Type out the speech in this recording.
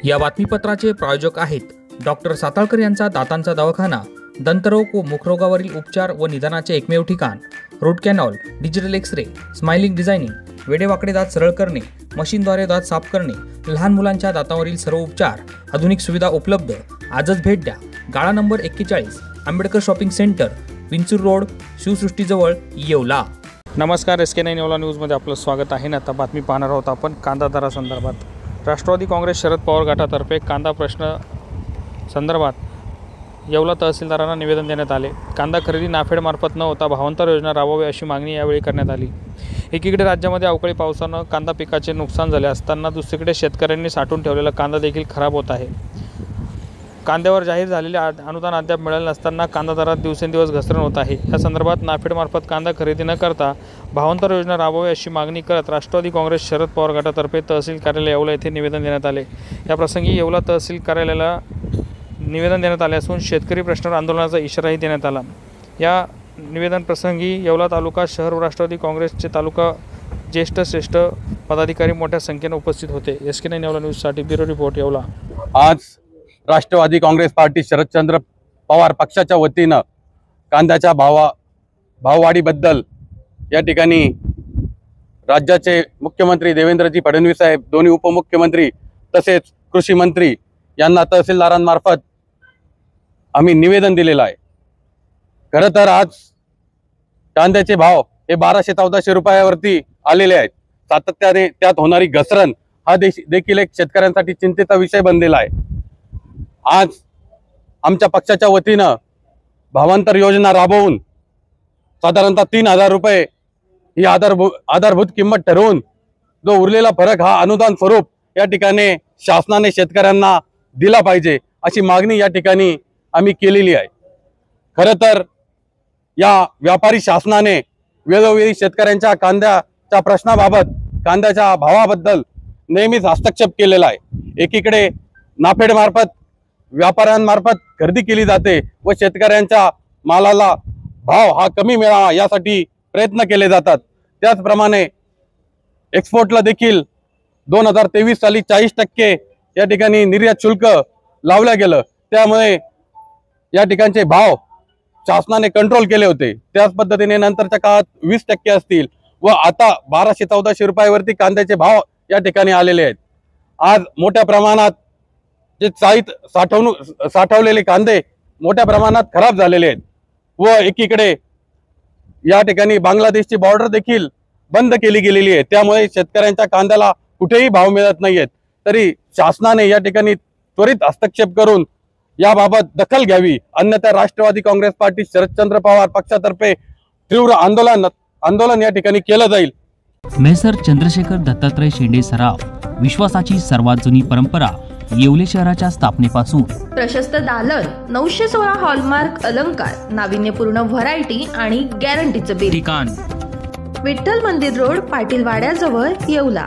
या बातमीपत्राचे प्रायोजक आहेत डॉक्टर साताळकर यांचा दातांचा दवाखाना, दंतरोग व मुखरोगावरील उपचार व निदानाचे एकमेव ठिकाण, root canal, digital X-ray, smiling designing, वेडेवाकडे दात सरळ करणे, मशीनद्वारे दात साफ करणे, लहान मुलांच्या दातांवरील सर्व उपचार, आधुनिक सुविधा उपलब्ध. आजच भेट द्या. गाळा number 41, Ambedkar shopping centre, Vinchur road, शिवसृष्टीजवळ, येवला. नमस्कार, SK9 येवला न्यूजमध्ये आपलं स्वागत आहे. आता बातमी पाहणार आहोत आपण कांदा दरासंदर्भात. राष्ट्रवादी काँग्रेस शरद पवार गटातर्फे कांदा प्रश्न संदर्भात येवला तहसीलदारांना निवेदन देण्यात आले. कांदा खरेदी नाफेडमार्फत न होता भावांतर योजना राबवावी अशी मागणी यावेळी करण्यात आली. एकीकडे राज्यामध्ये अवकाळी पावसानं कांदा पिकाचे नुकसान झाले असताना दुसरीकडे शेतकऱ्यांनी साठवून ठेवलेला कांदा देखील खराब होत आहे. कांद्यावर जाहीर झालेले अनुदान अद्याप मिळाले नसताना कांदा दरात दिवसेंदिवस घसरण होत आहे. या संदर्भात नाफेडमार्फत कांदा खरेदी न करता भावांतर योजना राबवावी अशी मागणी करत राष्ट्रवादी काँग्रेस शरद पवार गटातर्फे तहसील कार्यालय येवला येथे निवेदन देण्यात आले. या प्रसंगी येवला तहसील कार्यालयाला निवेदन देण्यात आले असून शेतकरी प्रश्नावर आंदोलनाचा इशाराही देण्यात आला. या निवेदन प्रसंगी येवला तालुका शहर व राष्ट्रवादी काँग्रेसचे तालुका ज्येष्ठ श्रेष्ठ पदाधिकारी मोठ्या संख्येने उपस्थित होते. SK9 येवला न्यूजसाठी ब्युरो रिपोर्ट येवला. आज राष्ट्रवादी काँग्रेस पार्टी शरदचंद्र पवार पक्षाच्या वतीनं कांद्याच्या भाववाढीबद्दल या ठिकाणी राज्याचे मुख्यमंत्री देवेंद्रजी फडणवीस साहेब, दोन्ही उपमुख्यमंत्री तसेच कृषी मंत्री यांना तहसीलदारांमार्फत आम्ही निवेदन दिलेलं आहे. खरं तर आज कांद्याचे भाव हे 1200-1400 रुपयावरती आलेले आहेत. सातत्याने त्यात होणारी घसरण हा देखील एक शेतकऱ्यांसाठी चिंतेचा विषय बनलेला आहे. आज आमच्या पक्षाच्या वतीनं भावांतर योजना राबवून साधारणतः 3000 रुपये ही आधारभूत किंमत ठरवून जो उरलेला फरक हा अनुदान स्वरूप या ठिकाणी शासनाने शेतकऱ्यांना दिला पाहिजे अशी मागणी या ठिकाणी आम्ही केलेली आहे. खरं तर या व्यापारी शासनाने वेळोवेळी शेतकऱ्यांच्या कांद्याच्या प्रश्नाबाबत, कांद्याच्या भावाबद्दल नेहमीच हस्तक्षेप केलेला आहे. एकीकडे नाफेडमार्फत व्यापाऱ्यांमार्फत खरेदी केली जाते व शेतकऱ्यांच्या मालाला भाव हा कमी मिळावा यासाठी प्रयत्न केले जातात. त्याचप्रमाणे एक्सपोर्टला देखील 2023 साली 40% या ठिकाणी निर्यात शुल्क लावलं गेलं. त्यामुळे या ठिकाणचे भाव शासनाने कंट्रोल केले होते. त्याच पद्धतीने नंतरच्या काळात 20% असतील व आता 1200-1400 रुपयावरती कांद्याचे भाव या ठिकाणी आलेले आहेत. आज मोठ्या प्रमाणात जे साठवलेले कांदे मोठ्या प्रमाणात खराब झालेले आहेत व एकीकडे या ठिकाणी बांगलादेशची बॉर्डर देखील बंद केली गेलेली आहे. त्यामुळे शेतकऱ्यांच्या कांद्याला कुठेही भाव मिळत नाहीयेत. तरी शासनाने या ठिकाणी त्वरित हस्तक्षेप करून याबाबत दखल घ्यावी, अन्यथा राष्ट्रवादी काँग्रेस पार्टी शरदचंद्र पवार पक्षातर्फे तीव्र आंदोलन या ठिकाणी केलं जाईल. मेसर चंद्रशेखर दत्तात्रय शेंडे सराव, विश्वासाची सर्वात जुनी परंपरा. येवले शहराच्या स्थापनेपासून प्रशस्त दालन, 916 हॉलमार्क अलंकार, नाविन्यपूर्ण व्हरायटी आणि गॅरंटीचं बिल. ठिकाण विठ्ठल मंदिर रोड, पाटील वाड्याजवळ, येवला.